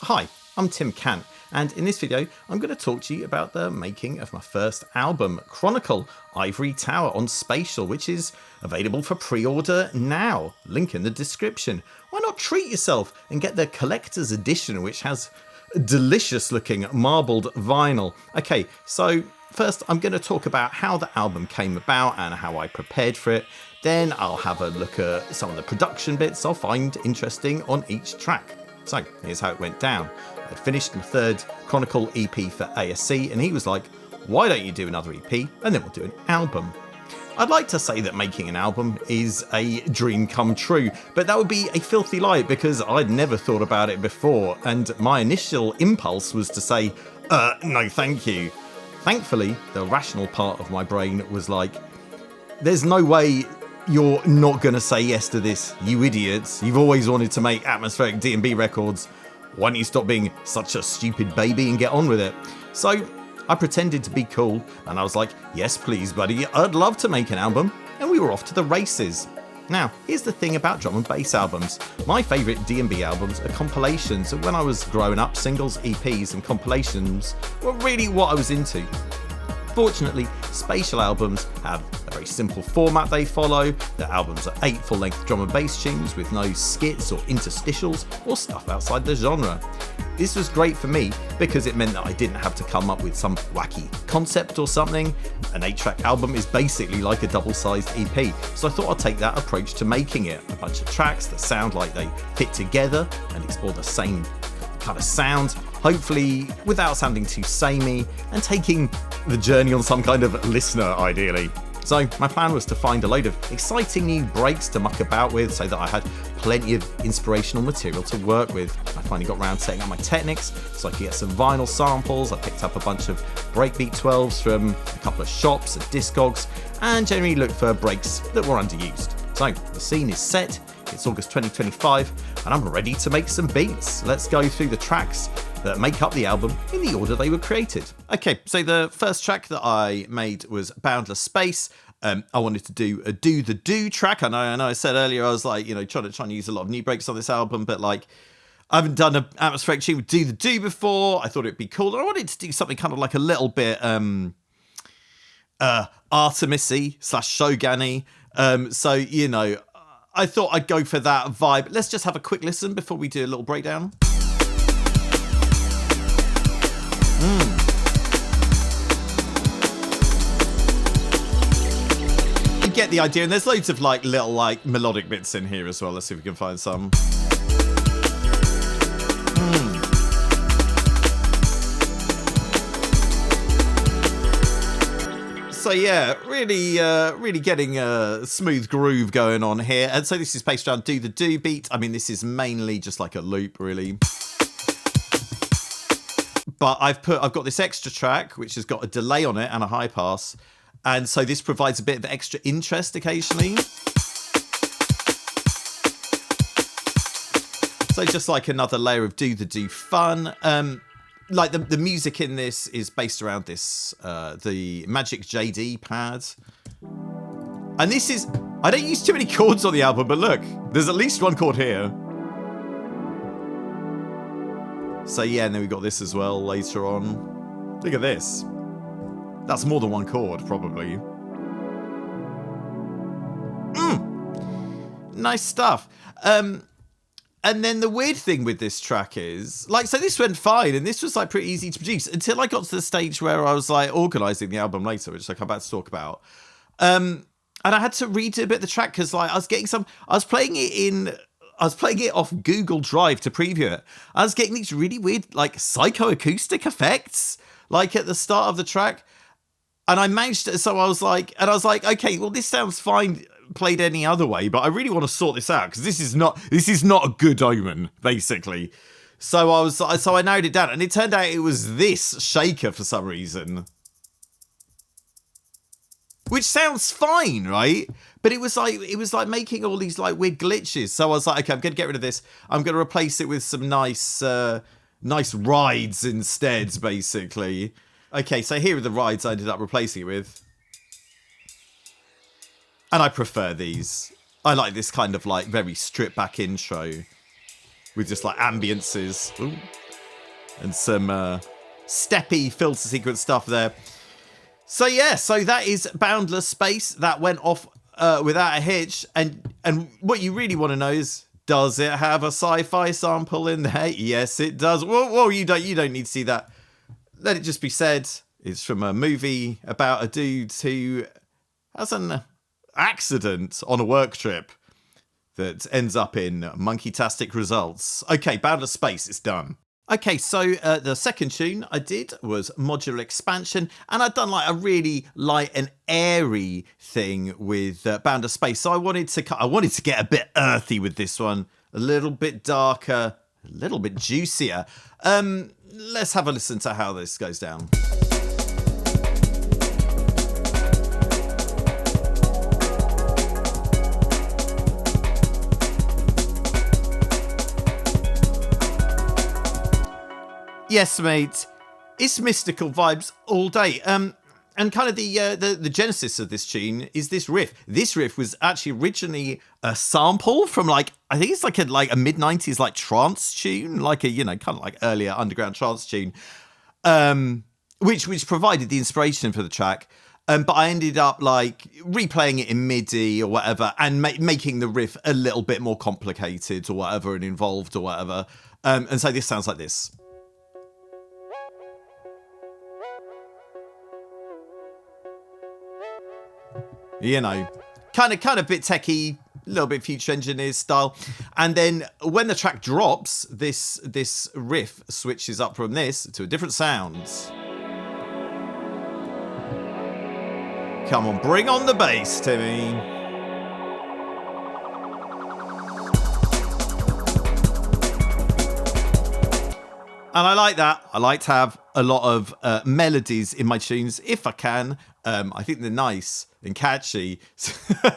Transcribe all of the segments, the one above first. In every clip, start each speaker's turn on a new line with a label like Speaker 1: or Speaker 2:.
Speaker 1: Hi, I'm Tim Cant, and in this video I'm going to talk to you about the making of my first album, Chronicle, Ivory Tower on Spatial, which is available for pre-order now. Link in the description. Why not treat yourself and get the collector's edition, which has delicious looking marbled vinyl. Okay, so first I'm going to talk about how the album came about and how I prepared for it. Then I'll have a look at some of the production bits I'll find interesting on each track. So here's how it went down. I'd finished my third Chronicle EP for ASC, and he was like, why don't you do another EP and then we'll do an album? I'd like to say that making an album is a dream come true, but that would be a filthy lie because I'd never thought about it before, and my initial impulse was to say, no thank you. Thankfully, the rational part of my brain was like, there's no way you're not going to say yes to this, you idiots. You've always wanted to make atmospheric DnB records. Why don't you stop being such a stupid baby and get on with it? So I pretended to be cool and I was like, yes please buddy, I'd love to make an album, and we were off to the races. Now, here's the thing about drum and bass albums. My favourite DnB albums are compilations, and when I was growing up, singles, EPs and compilations were really what I was into. Fortunately, Spatial albums have a very simple format they follow. The albums are 8 full-length drum and bass tunes with no skits or interstitials or stuff outside the genre. This was great for me because it meant that I didn't have to come up with some wacky concept or something. An 8-track album is basically like a double-sized EP, so I thought I'd take that approach to making it. A bunch of tracks that sound like they fit together and explore the same kind of sound, hopefully without sounding too samey, and taking the journey on some kind of listener ideally. So my plan was to find a load of exciting new breaks to muck about with so that I had plenty of inspirational material to work with. I finally got around to setting up my Technics so I could get some vinyl samples. I picked up a bunch of breakbeat 12s from a couple of shops and Discogs, and generally looked for breaks that were underused. So the scene is set, it's August 2025, and I'm ready to make some beats. Let's go through the tracks that make up the album in the order they were created. Okay, so the first track that I made was Boundless Space. I wanted to do a Do the Do track. I know I said earlier I was like, trying to use a lot of new breaks on this album, but like I haven't done an atmospheric tune with Do the Do before. I thought it'd be cool, and I wanted to do something kind of like a little bit Artemis-y / Shogun-y. So I thought I'd go for that vibe. Let's just have a quick listen before we do a little breakdown. You get the idea, and there's loads of little melodic bits in here as well. Let's see if we can find some. So yeah, really getting a smooth groove going on here. And so this is based around Do the Do beat. I mean, this is mainly just like a loop, really. But I've got this extra track which has got a delay on it and a high pass, and so this provides a bit of extra interest occasionally. So just like another layer of Do the Do fun. Like the music in this is based around this the Magic JD pad, and this is, I don't use too many chords on the album, but look, there's at least one chord here. So yeah, and then we got this as well later on. Look at this. That's more than one chord, probably. Nice stuff. And then the weird thing with this track is, so this went fine, and this was pretty easy to produce until I got to the stage where I was organising the album later, which I'll come back to talk about. And I had to redo a bit of the track because I was playing it off Google Drive to preview it. I was getting these really weird, psychoacoustic effects, at the start of the track. And I managed to, so I was like, okay, well, this sounds fine played any other way, but I really want to sort this out because this is not a good omen, basically. So I narrowed it down, and it turned out it was this shaker for some reason. Which sounds fine, right? But it was like making all these weird glitches. So I was like, okay, I'm going to get rid of this. I'm going to replace it with some nice rides instead, basically. Okay, so here are the rides I ended up replacing it with. And I prefer these. I like this kind of very stripped back intro with just ambiances. Ooh. and some steppy filter sequence stuff there. So yeah, so that is Boundless Space. That went off without a hitch. And what you really want to know is, does it have a sci-fi sample in there? Yes, it does. Whoa, you don't need to see that. Let it just be said, it's from a movie about a dude who has an accident on a work trip that ends up in monkey-tastic results. Okay, Boundless Space, it's done. Okay, so the second tune I did was Modular Expansion, and I'd done like a really light and airy thing with Boundless Space. So I wanted to get a bit earthy with this one, a little bit darker, a little bit juicier. Let's have a listen to how this goes down. Yes, mate, it's mystical vibes all day. And kind of the genesis of this tune is this riff. This riff was actually originally a sample from I think it's like a mid-90s like trance tune, like a kind of like earlier underground trance tune, which provided the inspiration for the track. But I ended up like replaying it in MIDI or whatever, and making the riff a little bit more complicated or whatever, and involved or whatever. And so this sounds like this. You know, kind of bit techie, a little bit Future Engineers style. And then when the track drops, this riff switches up from this to a different sound. Come on, bring on the bass, Timmy. And I like that. I like to have a lot of melodies in my tunes if I can. I think they're nice and catchy.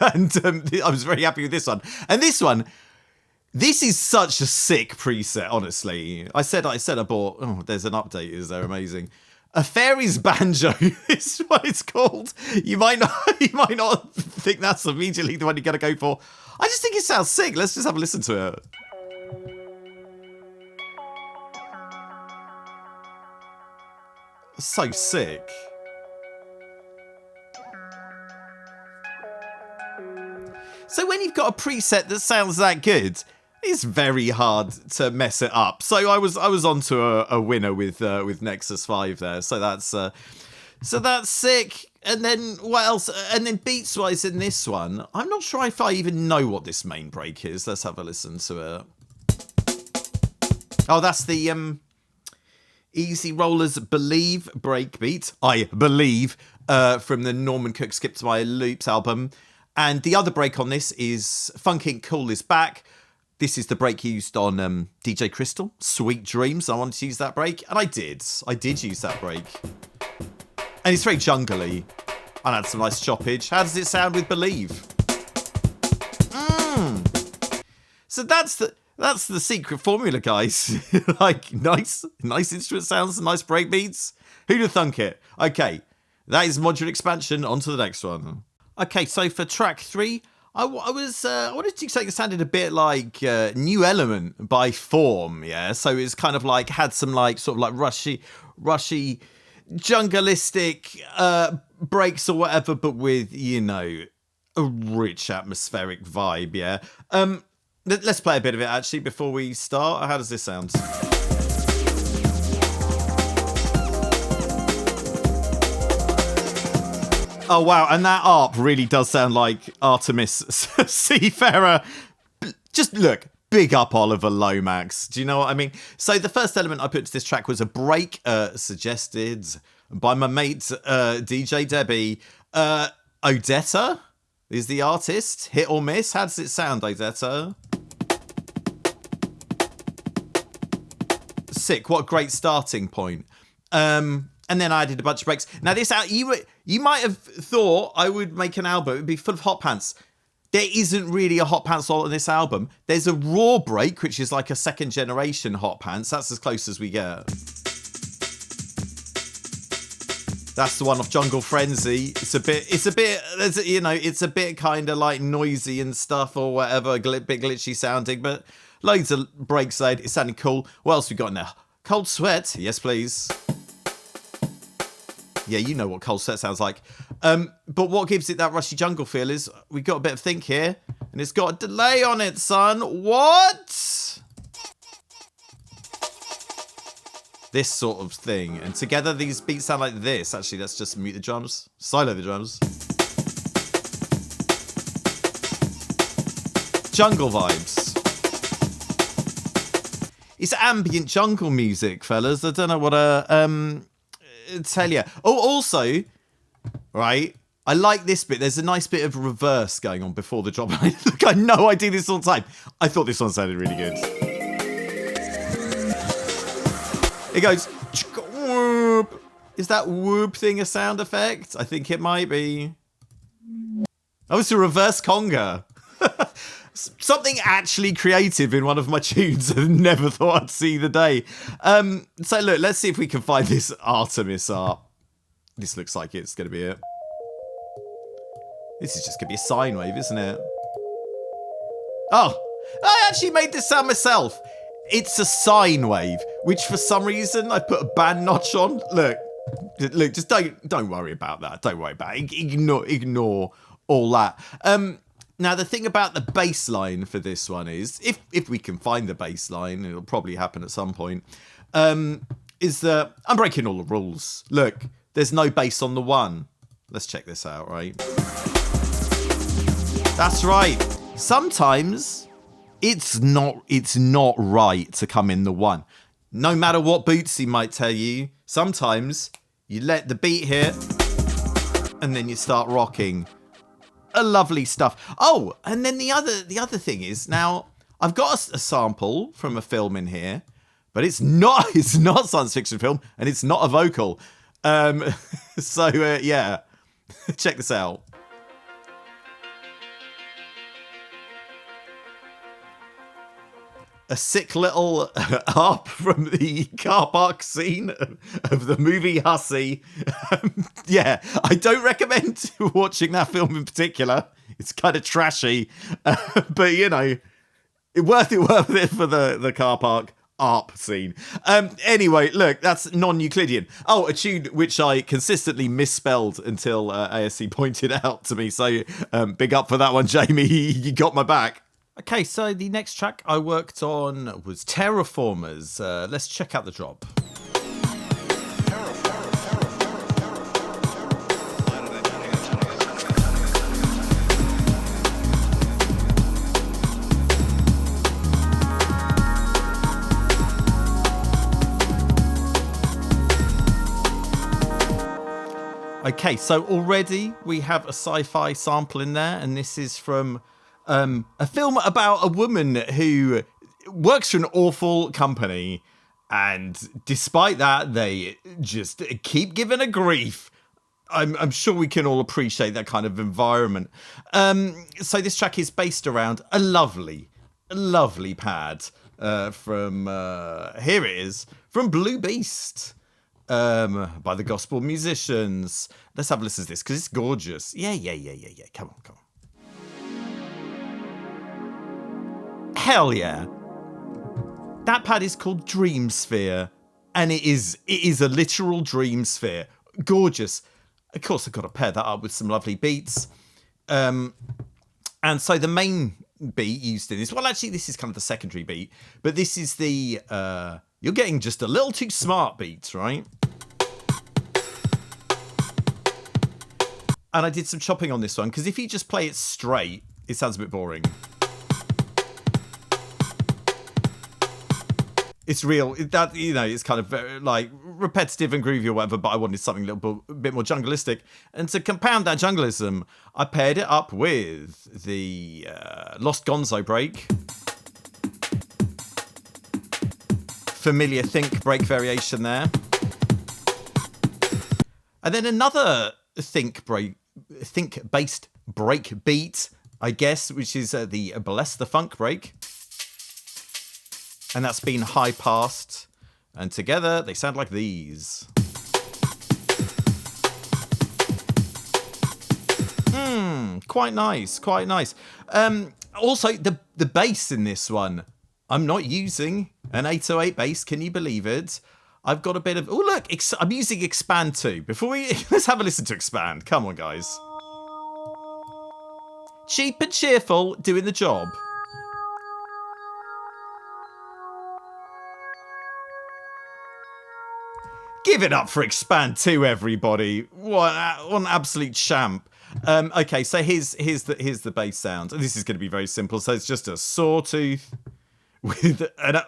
Speaker 1: And I was very happy with this one. And this one, this is such a sick preset, honestly. I said I bought, oh, there's an update, is there? Amazing. A Fairy's Banjo is what it's called. You might not think that's immediately the one you're going to go for. I just think it sounds sick. Let's just have a listen to it. So sick. So when you've got a preset that sounds that good, it's very hard to mess it up. So I was onto a winner with Nexus 5 there. So that's sick. And then what else? And then beats wise in this one, I'm not sure if I even know what this main break is. Let's have a listen to it. Oh, that's the Easy Rollers Believe breakbeat. I believe from the Norman Cook Skip to My Loops album. And the other break on this is Funk Inc. Cool is Back. This is the break used on DJ Crystal, Sweet Dreams. I wanted to use that break, and I did. I did use that break. And it's very jungly. I had some nice choppage. How does it sound with Believe? So that's the secret formula, guys. Like nice instrument sounds and nice break beats. Who'd have thunk it? Okay, that is Modular Expansion. On to the next one. Okay, so for track 3, I wanted to do something that sounded a bit like New Element by Form, yeah. So it's kind of like had some like sort of like rushy, jungleistic breaks or whatever, but with a rich atmospheric vibe, yeah. Let's play a bit of it actually before we start. How does this sound? Oh, wow. And that ARP really does sound like Artemis Seafarer. Just look, big up Oliver Lomax. Do you know what I mean? So the first element I put to this track was a break suggested by my mate DJ Debbie. Odetta is the artist. Hit or miss? How does it sound, Odetta? Sick. What a great starting point. And then I added a bunch of breaks. Now this out, you might have thought I would make an album. It would be full of hot pants. There isn't really a hot pants solo on this album. There's a raw break, which is like a second generation hot pants. That's as close as we get. That's the one off Jungle Frenzy. It's a bit, it's a bit kind of like noisy and stuff or whatever, a bit glitchy sounding, but loads of breaks there. It's sounding cool. What else we got in there? Cold Sweat, yes please. Yeah, you know what Cold Sweat sounds like. But what gives it that rushy jungle feel is we've got a bit of think here, and it's got a delay on it, son. What? This sort of thing. And together these beats sound like this. Actually, let's just mute the drums. Silo the drums. Jungle vibes. It's ambient jungle music, fellas. I don't know what to tell you. Oh, also, right, I like this bit. There's a nice bit of reverse going on before the drop. Look, I know I do this all the time. I thought this one sounded really good. It goes, whoop. Is that whoop thing a sound effect? I think it might be. Oh, it's a reverse conga. Something actually creative in one of my tunes. I never thought I'd see the day. So look, let's see if we can find this Artemis art. This looks like it's going to be it. This is just going to be a sine wave, isn't it? Oh, I actually made this sound myself. It's a sine wave, which for some reason I put a band notch on. Look, just don't worry about that. Don't worry about it. Ignore all that. Now, the thing about the bass line for this one is, if we can find the bass line, it'll probably happen at some point, is that I'm breaking all the rules. Look, there's no bass on the one. Let's check this out, right? That's right. Sometimes it's not right to come in the one. No matter what Bootsy might tell you, sometimes you let the beat hit and then you start rocking. Lovely stuff. Oh, and then the other thing is, now I've got a sample from a film in here, but it's not science fiction film and it's not a vocal. Yeah, check this out. A sick little harp from the car park scene of the movie Hussy. Yeah, I don't recommend watching that film in particular. It's kind of trashy, but you know, worth it for the car park ARP scene. Anyway, look, that's Non-Euclidean. Oh, a tune which I consistently misspelled until ASC pointed out to me. So big up for that one, Jamie. You got my back. Okay, so the next track I worked on was Terraformers. Let's check out the drop. Okay, so already we have a sci-fi sample in there, and this is from a film about a woman who works for an awful company, and despite that, they just keep giving her grief. I'm sure we can all appreciate that kind of environment. So this track is based around a lovely pad from, here it is, from Blue Beast, by the Gospel Musicians. Let's have a listen to this, because it's gorgeous. Yeah. Come on. Hell yeah. That pad is called Dream Sphere, and it is a literal dream sphere. Gorgeous. Of course, I've got to pair that up with some lovely beats. And so the main beat used in this, well, actually, this is kind of the secondary beat, but this is the, you're getting just a little too smart beats, right? And I did some chopping on this one, because if you just play it straight, it sounds a bit boring. It's real, that, you know, it's kind of very, like, repetitive and groovy or whatever, but I wanted something a bit more jungleistic. And to compound that jungleism, I paired it up with the Lost Gonzo break. Familiar think break variation there. And then another think-based break beat, I guess, which is the Bless the Funk break. And that's been high passed, and together they sound like these. Quite nice. Also, the bass in this one, I'm not using An 808 bass, can you believe it? I've got a bit of... Oh, look, I'm using Expand too. Before we... Let's have a listen to Expand. Come on, guys. Cheap and cheerful, doing the job. Give it up for Expand 2, everybody. What an absolute champ. Okay, so here's the bass sound. This is going to be very simple. So it's just a sawtooth with an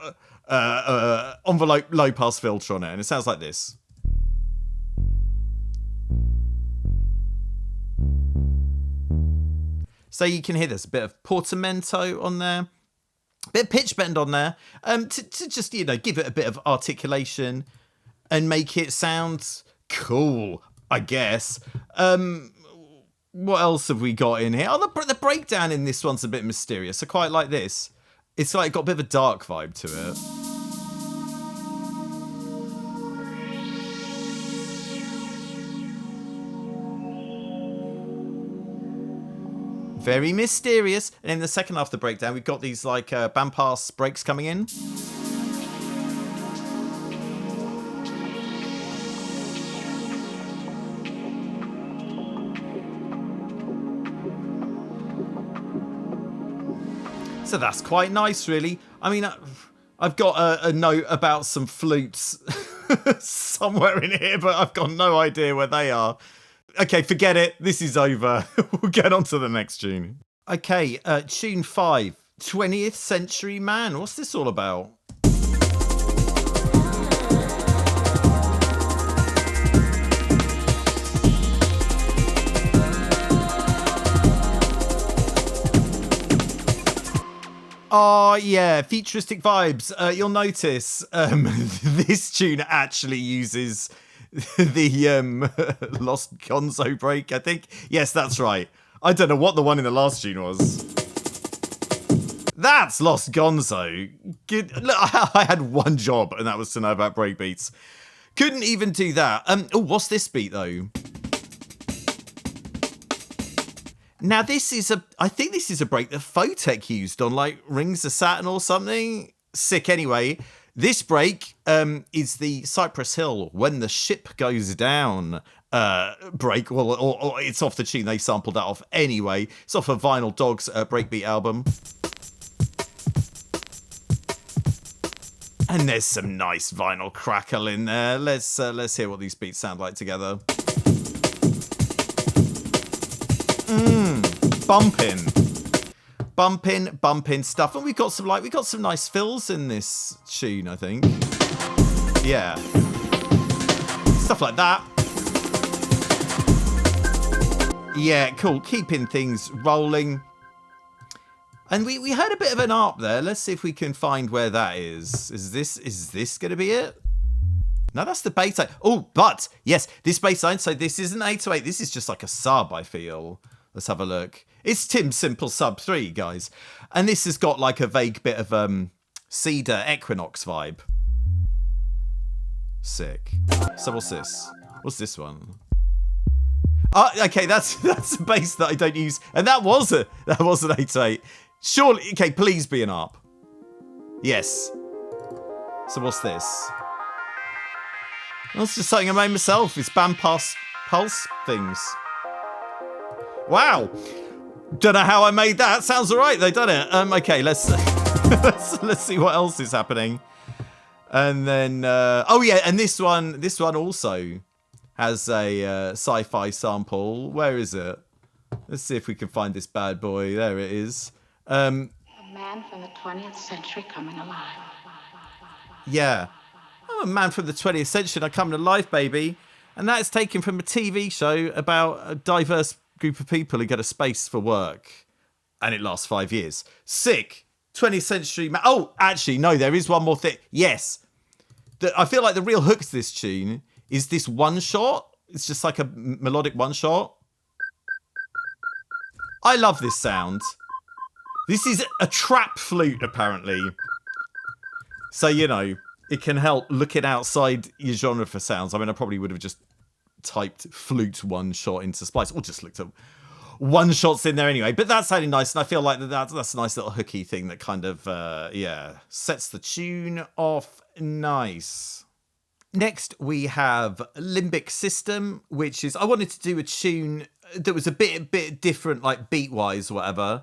Speaker 1: envelope low pass filter on it, and it sounds like this. So you can hear there's a bit of portamento on there, a bit of pitch bend on there, to just, you know, give it a bit of articulation and make it sound cool, I guess. What else have we got in here? Oh, the breakdown in this one's a bit mysterious. I quite like this. It's like got a bit of a dark vibe to it. Very mysterious. And in the second half of the breakdown, we've got these like bandpass breaks coming in. So that's quite nice, really. I mean, I've got a note about some flutes somewhere in here, but I've got no idea where they are. Okay, forget it. This is over. We'll get on to the next tune. Okay, tune 5, 20th Century Man. What's this all about? Oh, yeah, futuristic vibes. You'll notice this tune actually uses the Lost Gonzo break, I think. Yes, that's right. I don't know what the one in the last tune was. That's Lost Gonzo. Good. Look, I had one job, and that was to know about breakbeats. Couldn't even do that. Oh, what's this beat, though? Now, I think this is a break that Photech used on, like, Rings of Saturn or something. Sick, anyway. This break is the Cypress Hill When the Ship Goes Down break. Well, or it's off the tune. They sampled that off anyway. It's off a Vinyl Dogs breakbeat album. And there's some nice vinyl crackle in there. Let's hear what these beats sound like together. Bumping stuff, and we got some nice fills in this tune, I think. Yeah, stuff like that. Yeah, cool. Keeping things rolling. And we heard a bit of an ARP there. Let's see if we can find where that is. Is this going to be it? No, that's the bass line. Oh, but yes, this bass line. So this isn't 808. This is just like a sub, I feel. Let's have a look. It's Tim Simple Sub 3, guys. And this has got like a vague bit of Cedar Equinox vibe. Sick. So what's this? What's this one? Oh, okay, that's a bass that I don't use. And that was an 808. Surely, okay, please be an ARP. Yes. So what's this? That's just something I made myself. It's bandpass pulse things. Wow. Don't know how I made that. Sounds alright though, doesn't it? Okay, let's see what else is happening. And then oh yeah, and this one also has a sci-fi sample. Where is it? Let's see if we can find this bad boy. There it is.
Speaker 2: A man from the 20th century coming alive.
Speaker 1: Yeah. I'm a man from the 20th century. I come to life, baby. And that is taken from a TV show about a diverse group of people who go to space for work. And it lasts 5 years. Sick. 20th century man. Oh, actually, no, there is one more thing. Yes. I feel like the real hook to this tune is this one shot. It's just like a melodic one shot. I love this sound. This is a trap flute, apparently. So, you know, it can help looking outside your genre for sounds. I mean, I probably would have just typed flute one shot into Splice, or just looked at one shots in there anyway. But that sounded nice, and I feel like that's a nice little hooky thing that kind of sets the tune off nice. Next we have Limbic System, which is, I wanted to do a tune that was a bit different, like beat wise or whatever.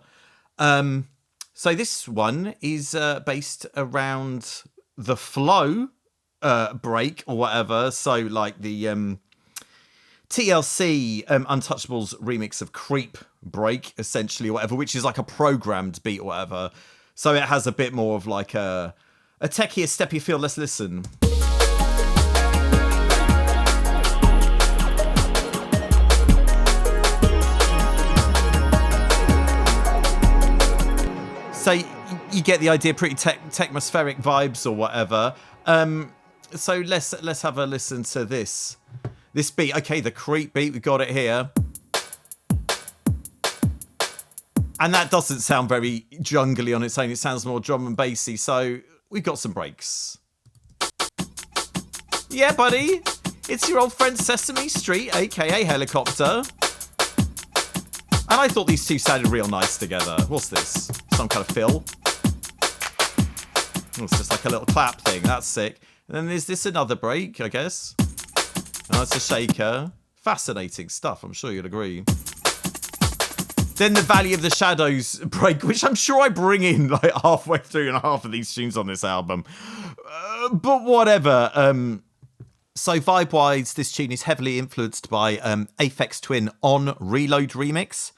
Speaker 1: So this one is based around the flow break or whatever. So like the TLC Untouchables remix of Creep break, essentially, or whatever, which is like a programmed beat or whatever. So it has a bit more of like a techier, steppier feel. Let's listen. So you get the idea, pretty technospheric vibes or whatever. So let's have a listen to this beat. Okay, the Creep beat, we got it here. And that doesn't sound very jungly on its own. It sounds more drum and bassy. So we've got some breaks. Yeah, buddy. It's your old friend Sesame Street, aka Helicopter. And I thought these two sounded real nice together. What's this? Some kind of fill? It's just like a little clap thing. That's sick. And then is this another break, I guess? Oh, it's a shaker. Fascinating stuff, I'm sure you'd agree. Then the Valley of the Shadows break, which I'm sure I bring in like halfway through and half of these tunes on this album. But whatever. So vibe-wise, this tune is heavily influenced by Aphex Twin on Reload remix.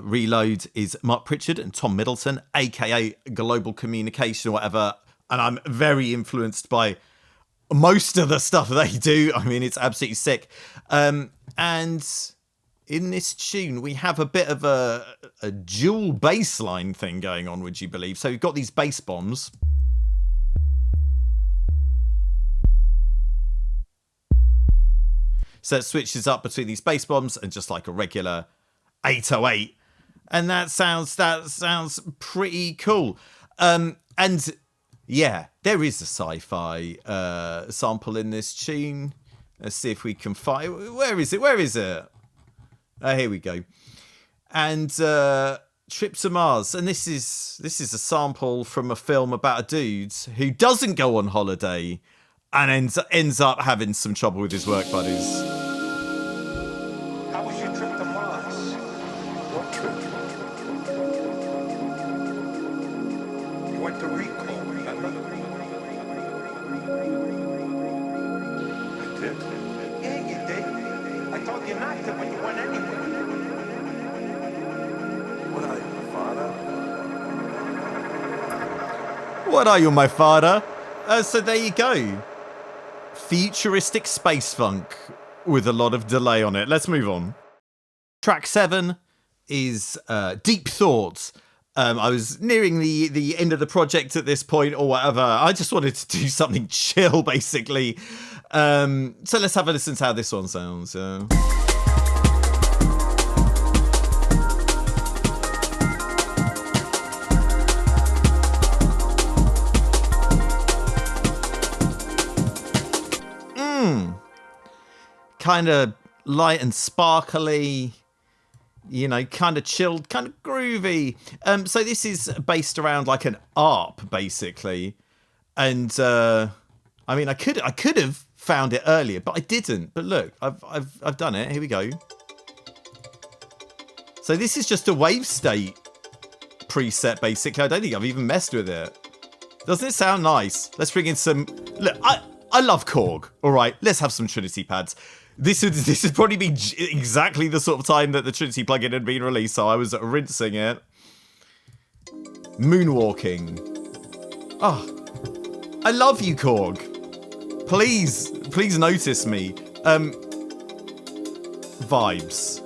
Speaker 1: Reload is Mark Pritchard and Tom Middleton, aka Global Communication or whatever. And I'm very influenced by most of the stuff they do. I mean, it's absolutely sick. And in this tune, we have a bit of a dual bass line thing going on, would you believe? So we've got these bass bombs. So it switches up between these bass bombs and just like a regular 808. And that sounds pretty cool. And yeah, there is a sci-fi sample in this tune. Let's see if we can find... Where is it? Here we go. And Trip to Mars. And this is a sample from a film about a dude who doesn't go on holiday and ends up having some trouble with his work buddies.
Speaker 3: How was your trip to Mars? What trip? You went to Rico, remember? I did? Yeah, you did. I told you not to, but you went anyway. What are you, my father?
Speaker 1: What are you, my father? So there you go. Futuristic space funk with a lot of delay on it. Let's move on. Track 7 is Deep Thoughts. I was nearing the end of the project at this point or whatever. I just wanted to do something chill, basically. So let's have a listen to how this one sounds. Kind of light and sparkly, you know, kind of chilled, kind of groovy. So this is based around like an ARP, basically. And I mean, I could have found it earlier, but I didn't. But look, I've done it. Here we go. So this is just a wave state preset, basically. I don't think I've even messed with it. Doesn't it sound nice? Let's bring in some... Look, I love Korg. All right, let's have some Trinity pads. This would probably be exactly the sort of time that the Trinity plugin had been released, so I was rinsing it. Moonwalking. Oh, I love you, Korg. Please notice me. Vibes.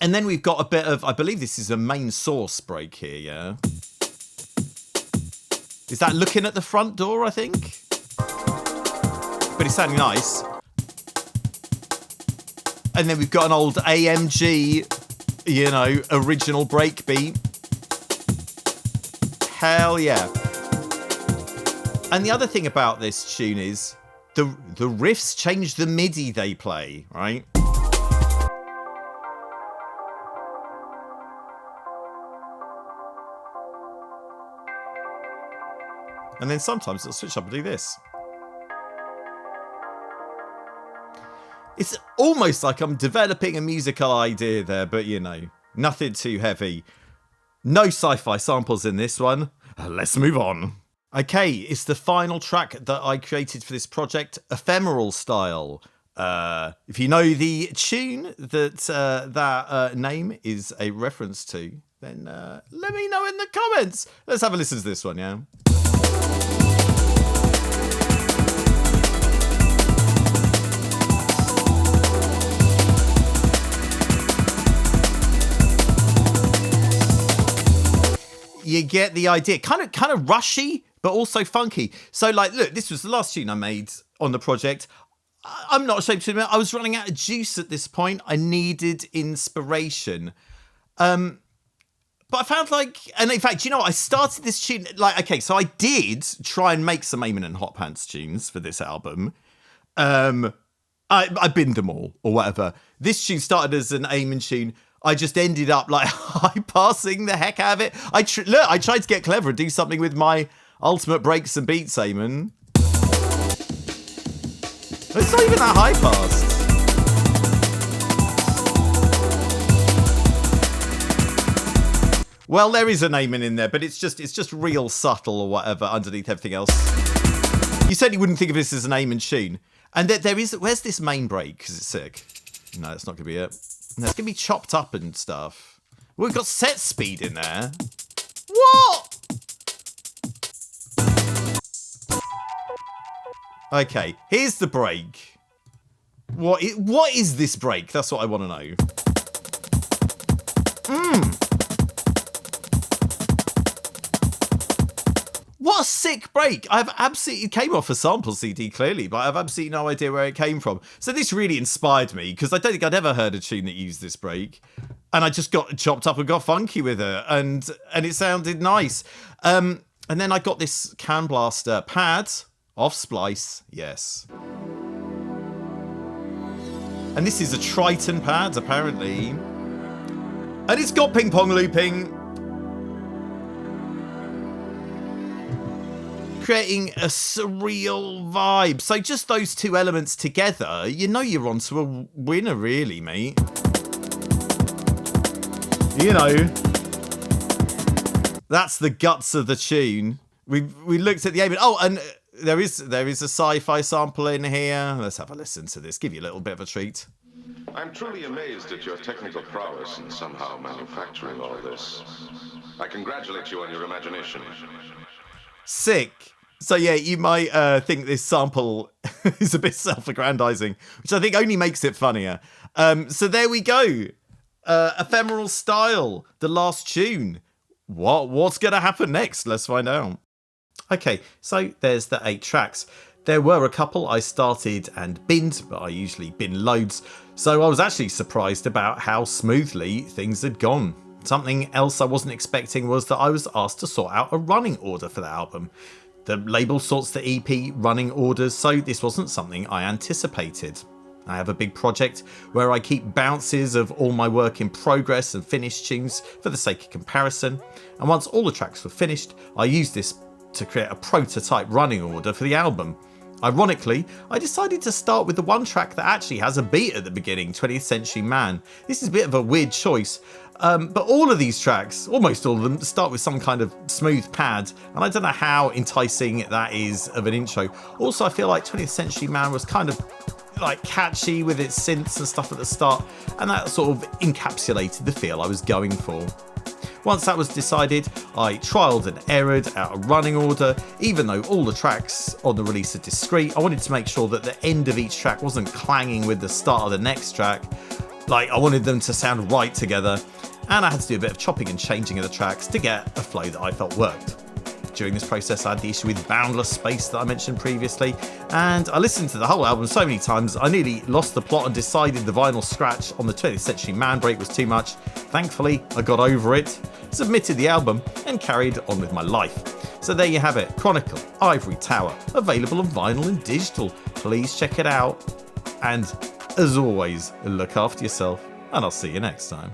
Speaker 1: And then we've got a bit of, I believe this is a main source break here, yeah? Is that looking at the front door, I think? But it's sounding nice. And then we've got an old AMG, you know, original breakbeat. Hell yeah. And the other thing about this tune is the riffs change the MIDI they play, right? And then sometimes it'll switch up and do this. It's almost like I'm developing a musical idea there, but you know, nothing too heavy. No sci-fi samples in this one. Let's move on. Okay, it's the final track that I created for this project, Ephemeral Style. If you know the tune that name is a reference to, then let me know in the comments. Let's have a listen to this one, yeah? You get the idea. Kind of rushy, but also funky. So, like, look, this was the last tune I made on the project. I'm not ashamed to admit I was running out of juice at this point. I needed inspiration. But I found and in fact, you know what? I started this tune, okay, so I did try and make some Eamon and Hot Pants tunes for this album. I binned them all, or whatever. This tune started as an Eamon tune. I just ended up high-passing the heck out of it. I tried to get clever and do something with my ultimate breaks and beats, Eamon. It's not even that high-passed. Well, there is an Eamon in there, but it's just real subtle or whatever underneath everything else. You certainly wouldn't think of this as an Eamon tune. And where's this main break? Because it's sick. No, it's not going to be it. No, it's going to be chopped up and stuff. We've got set speed in there. What? Okay, here's the break. What is this break? That's what I want to know. What a sick break. It came off a sample CD clearly, but I have absolutely no idea where it came from. So this really inspired me because I don't think I'd ever heard a tune that used this break. And I just got chopped up and got funky with it. And it sounded nice. And then I got this Can Blaster pad off Splice. Yes. And this is a Triton pad, apparently. And it's got ping pong looping. Creating a surreal vibe. So just those two elements together, you know you're onto a winner really, mate. You know, that's the guts of the tune. We looked at the aim. Oh, and there is a sci-fi sample in here. Let's have a listen to this. Give you a little bit of a treat.
Speaker 4: I'm truly amazed at your technical prowess in somehow manufacturing all this. I congratulate you on your imagination.
Speaker 1: Sick. So yeah, you might think this sample is a bit self-aggrandizing, which I think only makes it funnier. So there we go. Ephemeral Style, the last tune. What's going to happen next? Let's find out. Okay, so there's the 8 tracks. There were a couple I started and binned, but I usually bin loads. So I was actually surprised about how smoothly things had gone. Something else I wasn't expecting was that I was asked to sort out a running order for the album. The label sorts the EP running orders, so this wasn't something I anticipated. I have a big project where I keep bounces of all my work in progress and finished tunes for the sake of comparison, and once all the tracks were finished, I used this to create a prototype running order for the album. Ironically, I decided to start with the one track that actually has a beat at the beginning, 20th Century Man. This is a bit of a weird choice, but all of these tracks, almost all of them, start with some kind of smooth pad, and I don't know how enticing that is of an intro. Also, I feel like 20th Century Man was kind of catchy with its synths and stuff at the start, and that sort of encapsulated the feel I was going for. Once that was decided, I trialled and errored out a running order. Even though all the tracks on the release are discrete, I wanted to make sure that the end of each track wasn't clanging with the start of the next track. I wanted them to sound right together, and I had to do a bit of chopping and changing of the tracks to get a flow that I felt worked. During this process, I had the issue with Boundless Space that I mentioned previously, and I listened to the whole album so many times I nearly lost the plot and decided the vinyl scratch on the 20th Century Man break was too much. Thankfully, I got over it, submitted the album, and carried on with my life. So there you have it, Chronicle, Ivory Tower, available on vinyl and digital. Please check it out, and as always, look after yourself, and I'll see you next time.